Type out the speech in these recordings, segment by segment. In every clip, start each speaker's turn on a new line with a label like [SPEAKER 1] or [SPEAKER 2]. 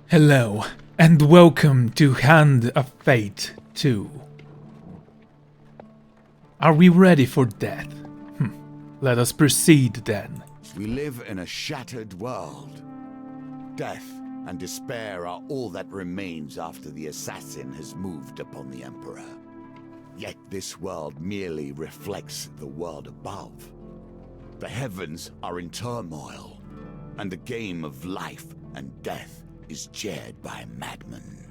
[SPEAKER 1] Hello, and welcome to Hand of Fate 2. Are we ready for death? Let us proceed then.
[SPEAKER 2] We live in a shattered world. Death and despair are all that remains after the assassin has moved upon the Emperor. Yet this world merely reflects the world above. The heavens are in turmoil, and the game of life and death is chaired by a madman.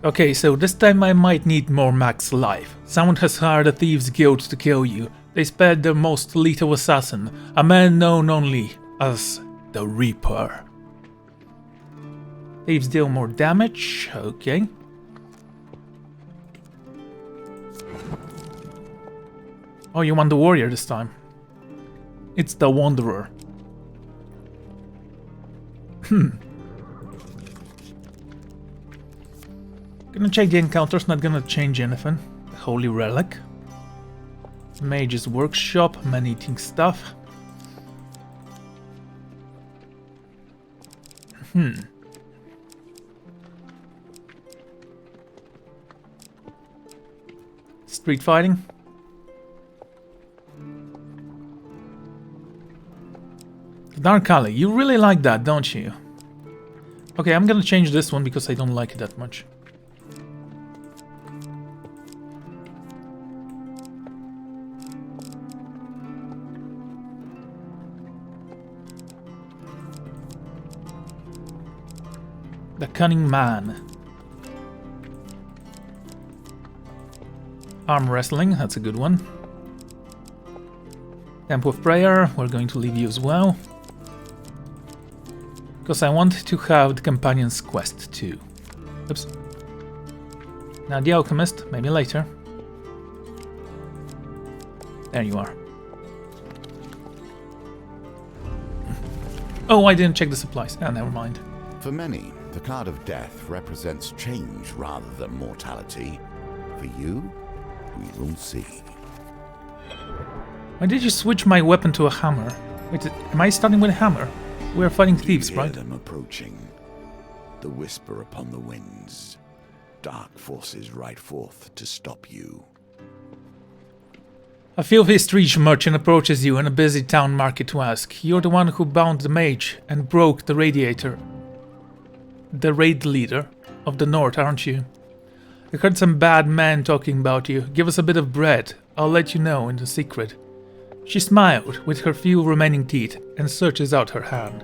[SPEAKER 1] Okay, so this time I might need more max life. Someone has hired a thieves guild to kill you. They spared their most lethal assassin, a man known only as the Reaper. Thieves deal more damage, okay. Oh, you want the warrior this time. It's the Wanderer. Gonna check the encounters, not gonna change anything. Holy Relic. Mage's Workshop, man-eating stuff. Street fighting. Dark Alley, you really like that, don't you? Okay, I'm gonna change this one because I don't like it that much. The Cunning Man. Arm Wrestling, that's a good one. Temple of Prayer, we're going to leave you as well. Because I want to have the Companion's Quest too. Oops. Now the Alchemist, maybe later. There you are. Oh, I didn't check the supplies. Ah, never mind.
[SPEAKER 2] For many, the card of death represents change rather than mortality. For you, we will see.
[SPEAKER 1] Why did you switch my weapon to a hammer? Wait, am I starting with a hammer? We're fighting thieves, right?
[SPEAKER 2] Them approaching. The whisper upon the winds. Dark forces ride forth to stop you.
[SPEAKER 1] A filthy street merchant approaches you in a busy town market to ask. You're the one who bound the mage and broke the radiator. The raid leader of the North, aren't you? I heard some bad men talking about you. Give us a bit of bread. I'll let you know in the secret. She smiled with her few remaining teeth and stretches out her hand.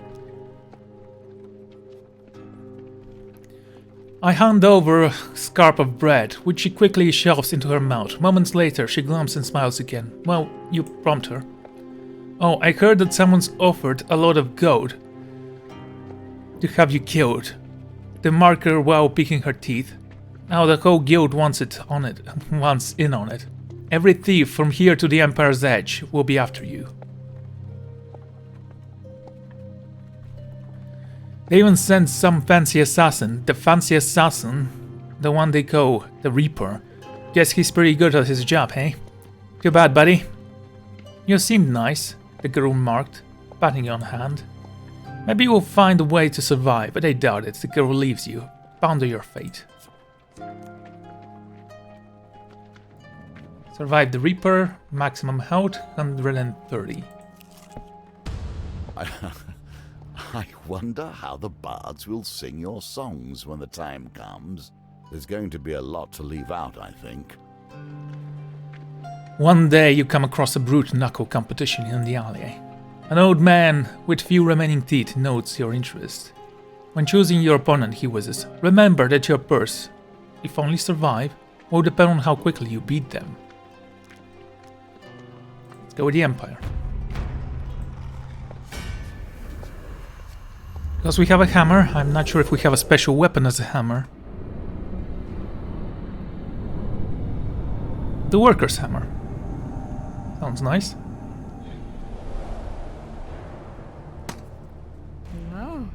[SPEAKER 1] I hand over a scarp of bread, which she quickly shoves into her mouth. Moments later, she glums and smiles again. Well, you prompt her. Oh, I heard that someone's offered a lot of gold to have you killed. The marker while picking her teeth. Now the whole guild wants in on it. Every thief from here to the Empire's Edge will be after you. They even sent some fancy assassin, the fancy assassin, the one they call the Reaper. Guess he's pretty good at his job, hey? Too bad, buddy. You seemed nice, the girl remarked, patting you on the hand. Maybe you'll find a way to survive, but I doubt it. The girl leaves you. Ponder your fate. Survive the Reaper, maximum health, 130.
[SPEAKER 2] I wonder how the bards will sing your songs when the time comes. There's going to be a lot to leave out, I think.
[SPEAKER 1] One day you come across a brute knuckle competition in the alley. An old man with few remaining teeth notes your interest. When choosing your opponent, he whizzes, remember that your purse, if only survive, will depend on how quickly you beat them. Let's go with the Empire. Because we have a hammer, I'm not sure if we have a special weapon as a hammer. The Worker's Hammer. Sounds nice.
[SPEAKER 3] No.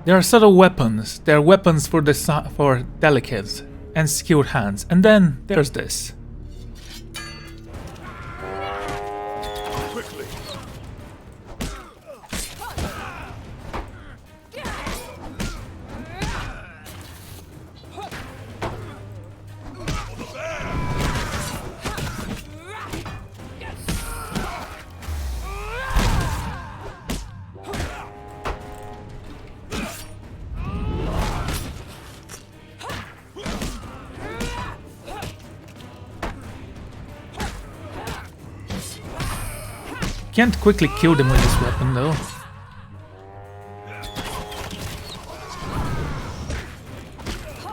[SPEAKER 1] There are subtle weapons. They are weapons for delicates and skilled hands. And then there's this.
[SPEAKER 2] quickly.
[SPEAKER 1] Can't quickly kill them with this weapon though.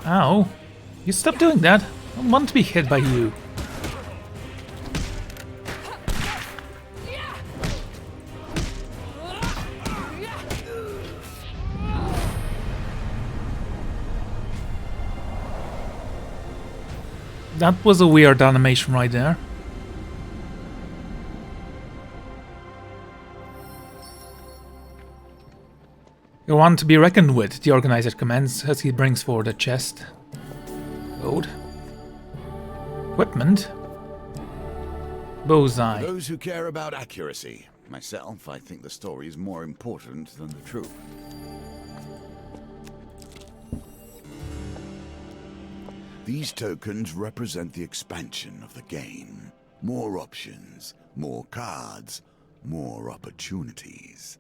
[SPEAKER 1] Ow. You stop doing that. I don't want to be hit by you. That was a weird animation right there. You're one to be reckoned with, the organizer commends as he brings forward a chest. Gold. Equipment. Bullseye.
[SPEAKER 2] Those who care about accuracy. Myself, I think the story is more important than the truth. These tokens represent the expansion of the game. More options, more cards, more opportunities.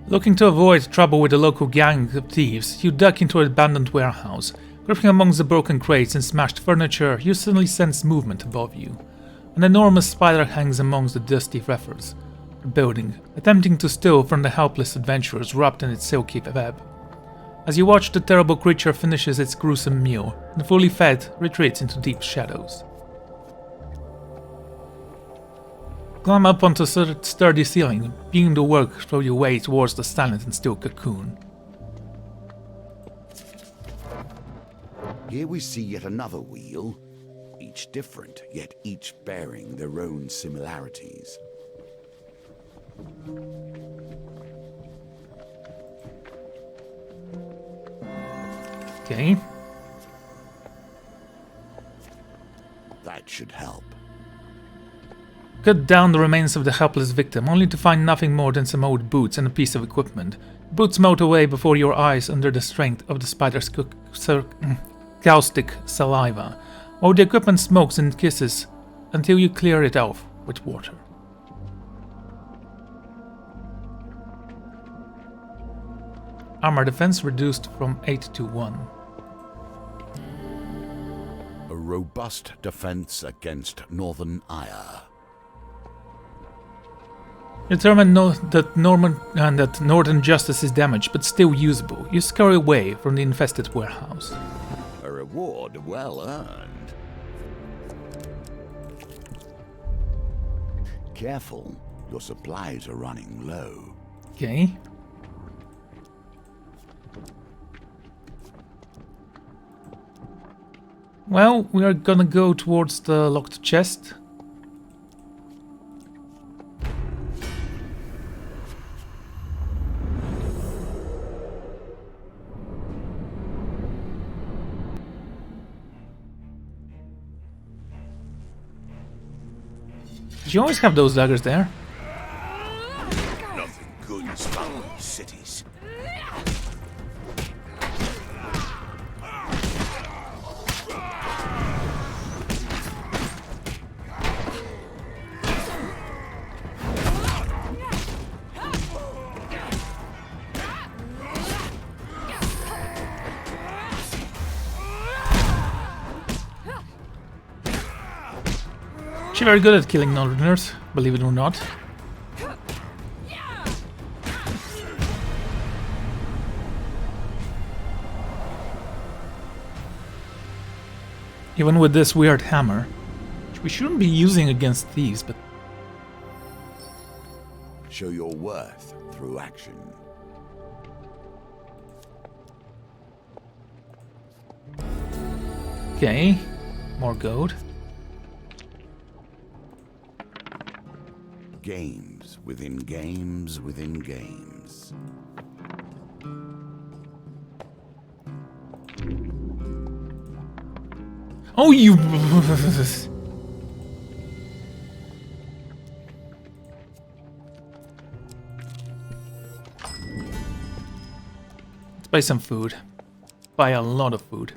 [SPEAKER 1] Looking to avoid trouble with the local gang of thieves, you duck into an abandoned warehouse. Gripping amongst the broken crates and smashed furniture, you suddenly sense movement above you. An enormous spider hangs amongst the dusty refuse of the building, attempting to steal from the helpless adventurers wrapped in its silky web. As you watch, the terrible creature finishes its gruesome meal, and fully fed, retreats into deep shadows. Climb up onto a sturdy ceiling, beginning to work through your way towards the silent and still cocoon.
[SPEAKER 2] Here we see yet another wheel, each different, yet each bearing their own similarities.
[SPEAKER 1] Okay.
[SPEAKER 2] That should help.
[SPEAKER 1] Cut down the remains of the helpless victim, only to find nothing more than some old boots and a piece of equipment. Boots melt away before your eyes under the strength of the spider's caustic saliva, while the equipment smokes and kisses until you clear it off with water. Armor defense reduced from 8 to 1.
[SPEAKER 2] A robust defense against Northern ire.
[SPEAKER 1] Determine that Northern Justice is damaged, but still usable. You scurry away from the infested warehouse.
[SPEAKER 2] A reward well earned. Careful, your supplies are running low.
[SPEAKER 1] Okay. Well, we are gonna go towards the locked chest. You always have those daggers there.
[SPEAKER 2] Nothing good is found in these cities.
[SPEAKER 1] She's very good at killing Northerners, believe it or not. Even with this weird hammer, which we shouldn't be using against thieves, but...
[SPEAKER 2] Show your worth through action.
[SPEAKER 1] Okay, more gold.
[SPEAKER 2] Games within games within games.
[SPEAKER 1] Oh, you... buy some food. Buy a lot of food.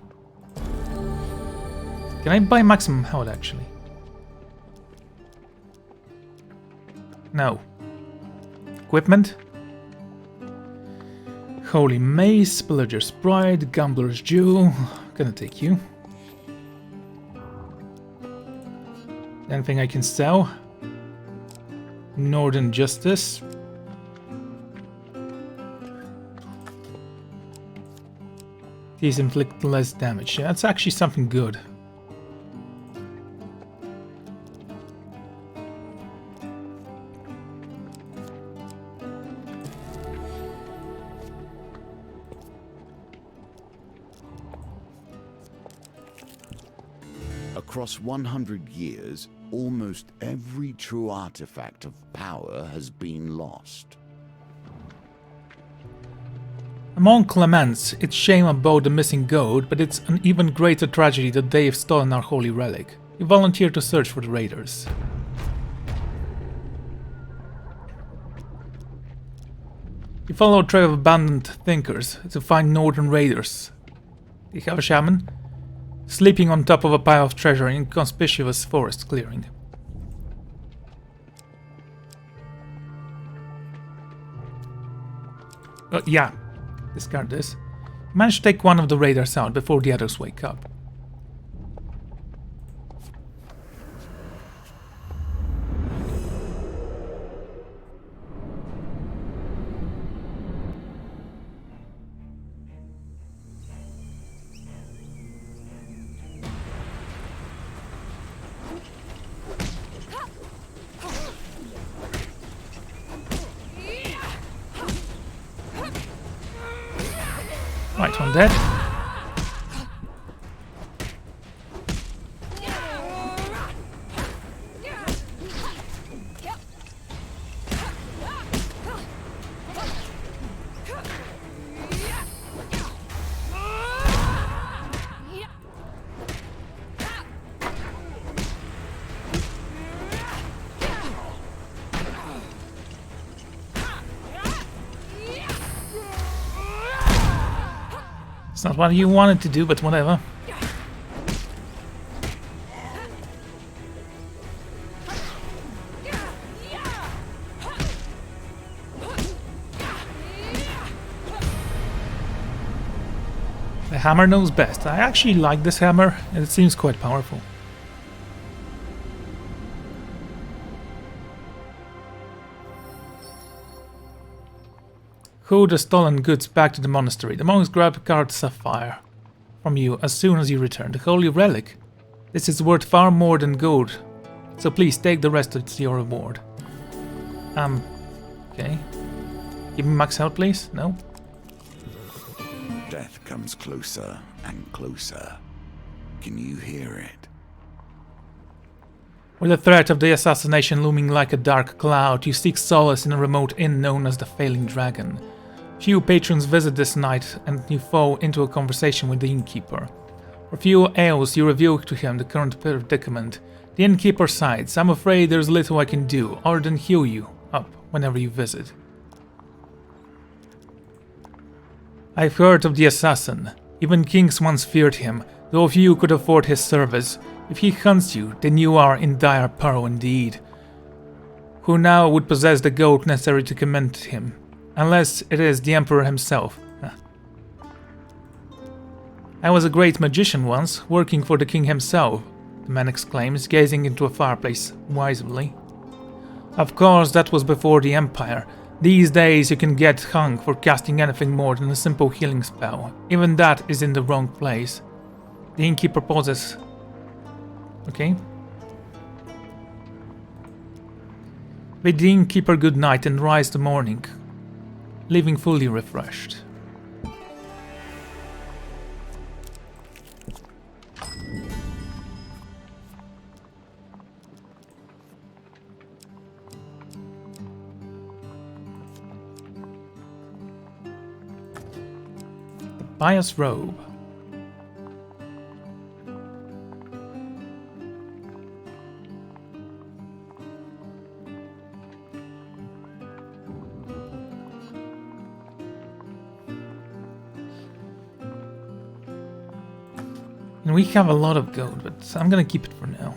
[SPEAKER 1] Can I buy maximum health actually? No. Equipment? Holy Mace, Pillager's Pride, Gambler's Jewel. Gonna take you. Anything I can sell? Northern Justice. These inflict less damage. Yeah, that's actually something good.
[SPEAKER 2] Across 100 years, almost every true artifact of power has been lost.
[SPEAKER 1] Among Clements, it's shame about the missing gold, but it's an even greater tragedy that they have stolen our holy relic. You volunteer to search for the raiders. You follow a trail of abandoned thinkers to find northern raiders. You have a shaman? Sleeping on top of a pile of treasure in a conspicuous forest clearing. Yeah. Discard this. Manage to take one of the raiders out before the others wake up. Right, one dead. It's not what you wanted to do, but whatever. The hammer knows best. I actually like this hammer, and it seems quite powerful. Who the stolen goods back to the monastery. The monks grab a card sapphire from you as soon as you return. The holy relic. This is worth far more than gold, so please take the rest as your reward. Okay. Give me max health, please. No?
[SPEAKER 2] Death comes closer and closer. Can you hear it?
[SPEAKER 1] With the threat of the assassination looming like a dark cloud, you seek solace in a remote inn known as the Failing Dragon. Few patrons visit this night, and you fall into a conversation with the innkeeper. For a few ales, you reveal to him the current predicament. The innkeeper sighs. I'm afraid there's little I can do, other than heal you up whenever you visit. I've heard of the assassin. Even kings once feared him, though few could afford his service. If he hunts you, then you are in dire peril indeed. Who now would possess the gold necessary to commend him? Unless it is the Emperor himself. I was a great magician once, working for the king himself, the man exclaims, gazing into a fireplace wisely. Of course, that was before the Empire. These days you can get hung for casting anything more than a simple healing spell. Even that is in the wrong place. The innkeeper pauses. Okay. Bid the innkeeper good night and rise the morning, leaving fully refreshed. The Pious Robe. And we have a lot of gold, but I'm gonna keep it for now.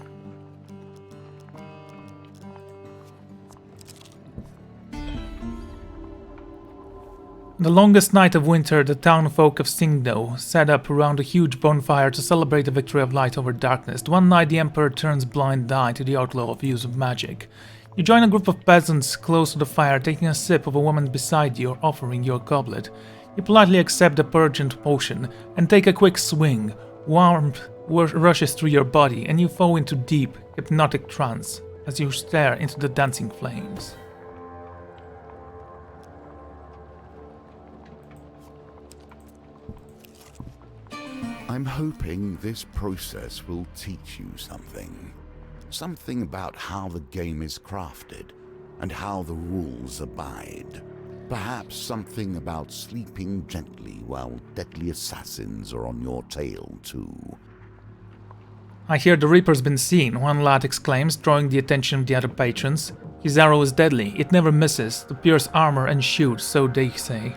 [SPEAKER 1] The longest night of winter, the townfolk of Singdo set up around a huge bonfire to celebrate the victory of light over darkness. One night the Emperor turns blind eye to the outlaw of use of magic. You join a group of peasants close to the fire, taking a sip of a woman beside you, offering your goblet. You politely accept the purgent potion and take a quick swing. Warmth rushes through your body and you fall into deep, hypnotic trance as you stare into the dancing flames.
[SPEAKER 2] I'm hoping this process will teach you something. Something about how the game is crafted and how the rules abide. Perhaps something about sleeping gently while deadly assassins are on your tail too.
[SPEAKER 1] I hear the Reaper's been seen, one lad exclaims, drawing the attention of the other patrons. His arrow is deadly, it never misses, to pierce armor and shoot, so they say.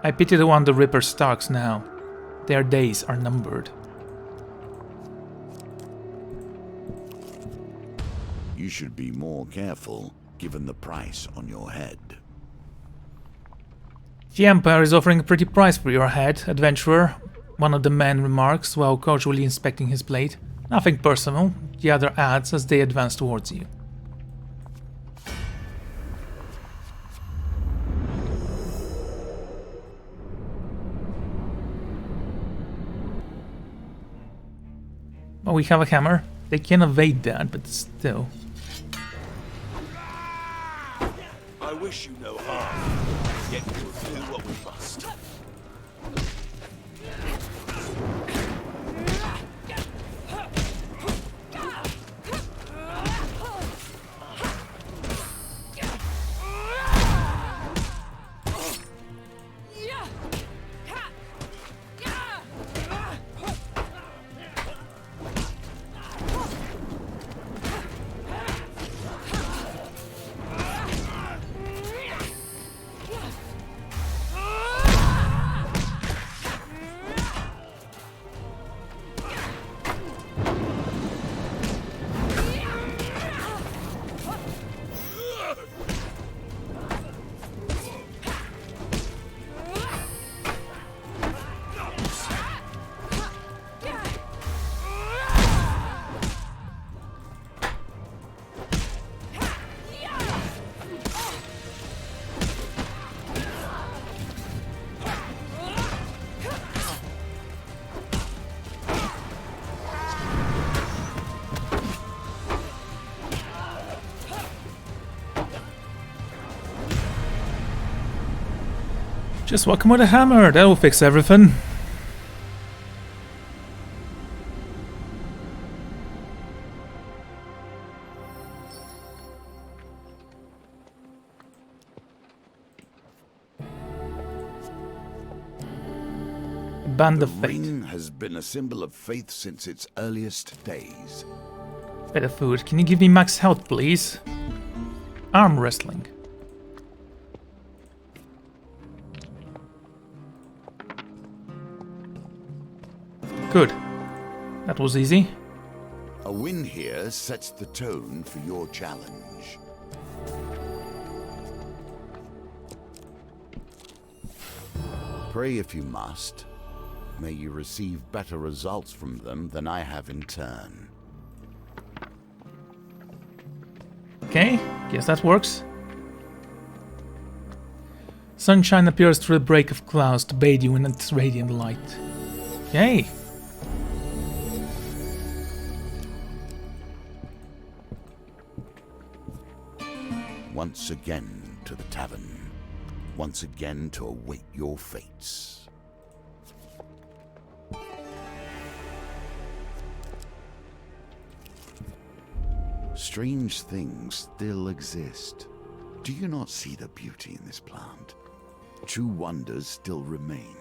[SPEAKER 1] I pity the one the Reaper stalks now. Their days are numbered.
[SPEAKER 2] You should be more careful, given the price on your head.
[SPEAKER 1] The Empire is offering a pretty price for your head, adventurer, one of the men remarks while casually inspecting his blade. Nothing personal, the other adds as they advance towards you. Well, we have a hammer. They can evade that, but still.
[SPEAKER 3] I wish you no harm, yet we will do what we must.
[SPEAKER 1] Just whack him with a hammer, that'll fix everything. Band of
[SPEAKER 2] The
[SPEAKER 1] Fate.
[SPEAKER 2] ring has been a symbol of faith since its earliest days.
[SPEAKER 1] Better food. Can you give me max health, please? Arm wrestling. Good. That was easy.
[SPEAKER 2] A win here sets the tone for your challenge. Pray if you must. May you receive better results from them than I have in turn.
[SPEAKER 1] Okay, guess that works. Sunshine appears through the break of clouds to bathe you in its radiant light. Okay.
[SPEAKER 2] Once again to the tavern. Once again to await your fates. Strange things still exist. Do you not see the beauty in this plant? True wonders still remain.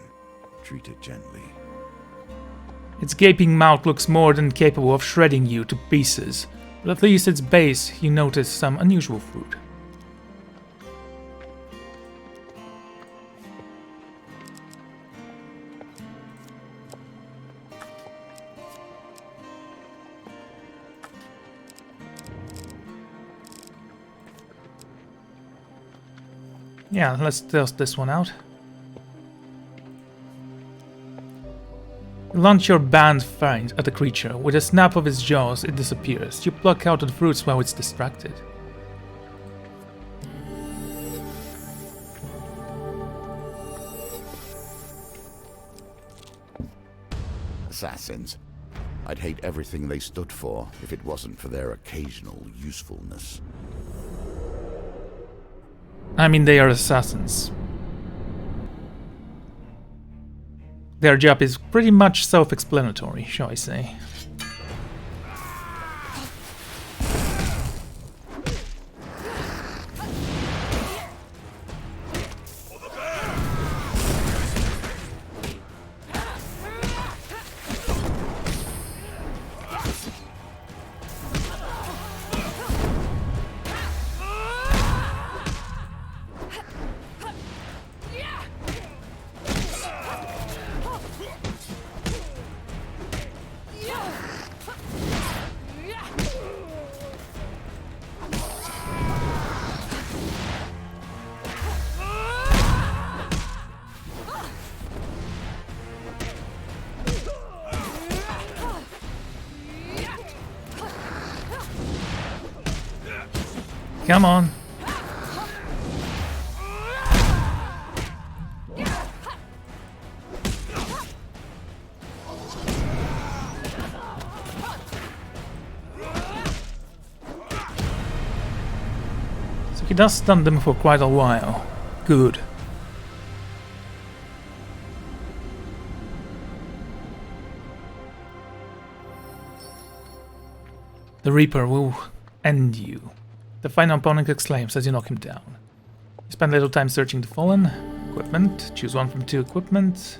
[SPEAKER 2] Treat it gently.
[SPEAKER 1] Its gaping mouth looks more than capable of shredding you to pieces, but at least its base you notice some unusual fruit. Yeah, let's test this one out. Launch your banned feint at the creature. With a snap of its jaws, it disappears. You pluck out the fruits while it's distracted.
[SPEAKER 2] Assassins. I'd hate everything they stood for if it wasn't for their occasional usefulness.
[SPEAKER 1] I mean, they are assassins. Their job is pretty much self-explanatory, shall I say. Come on. So he does stun them for quite a while. Good. The Reaper will end you. The final opponent exclaims as you knock him down. You spend little time searching the fallen. Equipment. Choose one from 2 equipment.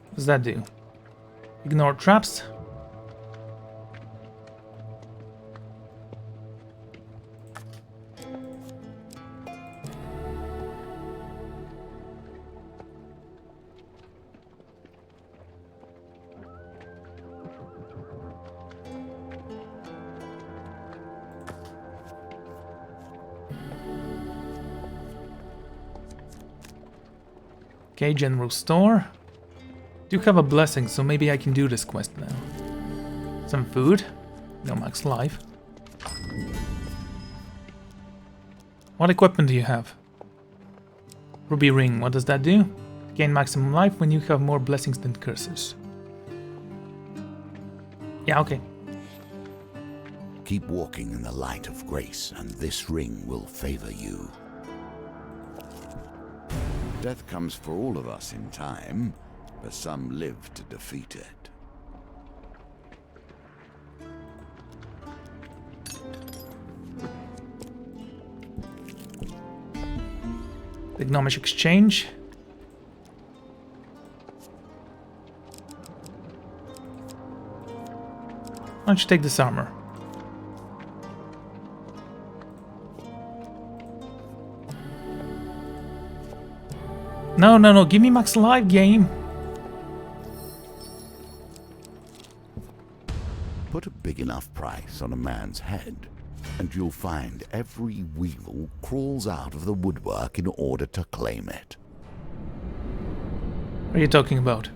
[SPEAKER 1] What does that do? Ignore traps. Okay, general store. Do have a blessing, so maybe I can do this quest now. Some food. No max life. What equipment do you have? Ruby ring, what does that do? Gain maximum life when you have more blessings than curses. Yeah, okay.
[SPEAKER 2] Keep walking in the light of grace, and this ring will favor you. Death comes for all of us in time, but some live to defeat it.
[SPEAKER 1] The Gnomish exchange. Why don't you take this armor? No, no, no, give me max life, game.
[SPEAKER 2] Put a big enough price on a man's head, and you'll find every weevil crawls out of the woodwork in order to claim it.
[SPEAKER 1] What are you talking about?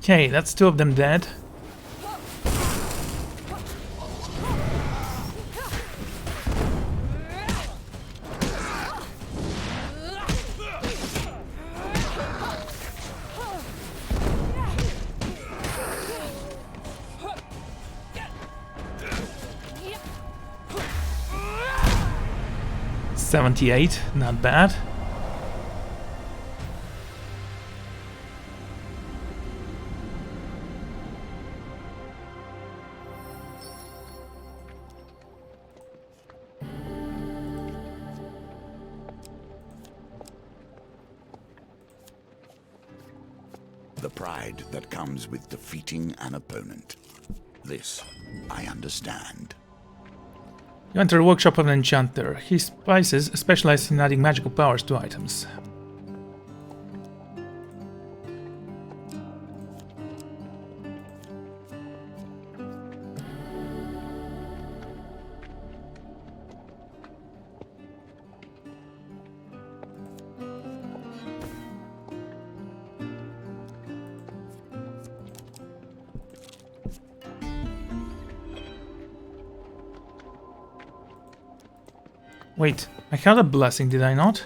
[SPEAKER 1] Okay, that's 2 of them dead. $78, not bad.
[SPEAKER 2] The pride that comes with defeating an opponent. This, I understand.
[SPEAKER 1] You enter the workshop of an enchanter. His spices specialize in adding magical powers to items. Wait, I had a blessing, did I not?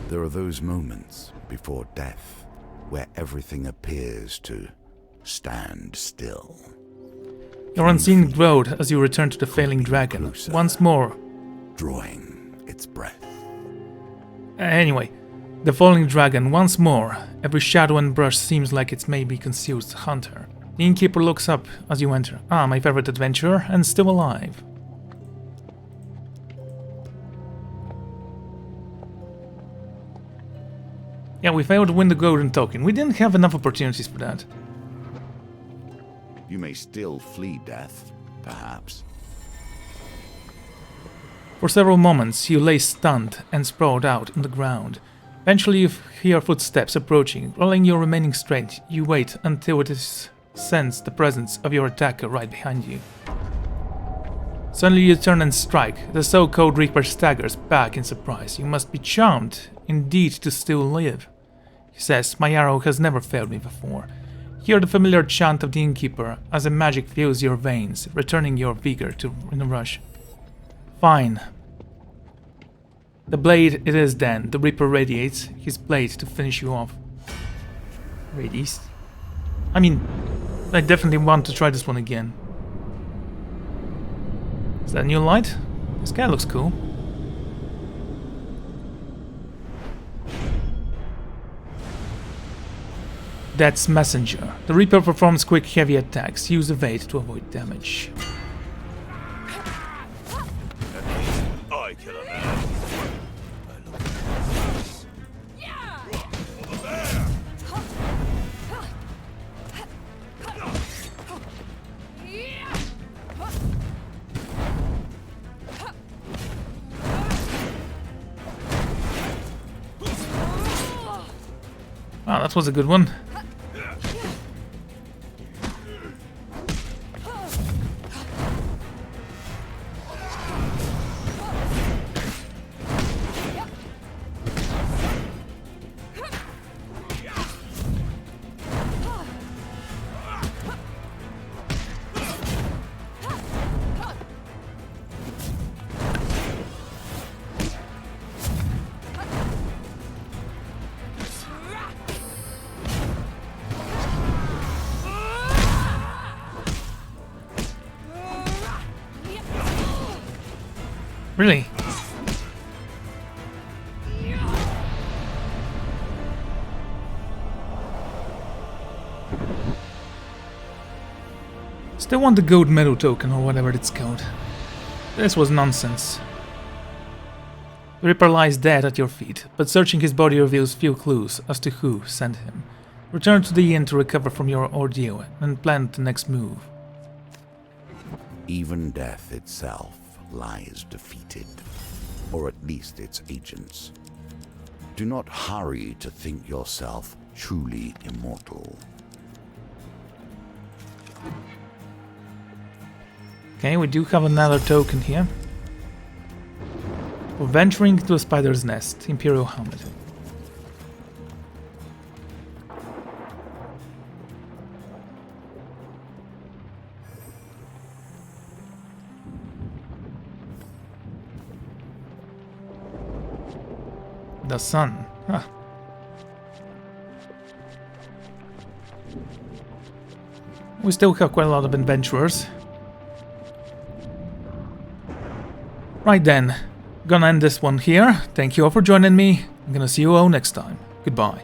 [SPEAKER 2] There are those moments before death where everything appears to stand still.
[SPEAKER 1] Your unseen growed as you return to the failing dragon.
[SPEAKER 2] Closer.
[SPEAKER 1] Once more.
[SPEAKER 2] Drawing its breath.
[SPEAKER 1] Anyway, the falling dragon once more. Every shadow and brush seems like it's maybe confused hunter. The innkeeper looks up as you enter. Ah, my favorite adventurer, and still alive. Yeah, we failed to win the golden token. We didn't have enough opportunities for that.
[SPEAKER 2] You may still flee death, perhaps.
[SPEAKER 1] For several moments, you lay stunned and sprawled out on the ground. Eventually, you hear footsteps approaching. Rolling your remaining strength, you wait until it is sense the presence of your attacker right behind you. Suddenly you turn and strike. The so-called Reaper staggers back in surprise. You must be charmed, indeed, to still live. He says, my arrow has never failed me before. Hear the familiar chant of the innkeeper as the magic fills your veins, returning your vigor in a rush. Fine. The blade it is then. The Reaper radiates his blade to finish you off. Radius. I mean, I definitely want to try this one again. Is that a new light? This guy looks cool. That's Messenger. The Reaper performs quick heavy attacks. Use evade to avoid damage.
[SPEAKER 3] I kill a man.
[SPEAKER 1] Wow, that was a good one. Really? Still want the gold medal token or whatever it's called. This was nonsense. The Reaper lies dead at your feet, but searching his body reveals few clues as to who sent him. Return to the inn to recover from your ordeal and plan the next move.
[SPEAKER 2] Even death itself lies defeated, or at least its agents. Do not hurry to think yourself truly immortal.
[SPEAKER 1] Okay, we do have another token here. For venturing into a spider's nest, Imperial Helmet. The sun. Huh. We still have quite a lot of adventurers. Right then, gonna end this one here. Thank you all for joining me. I'm gonna see you all next time. Goodbye.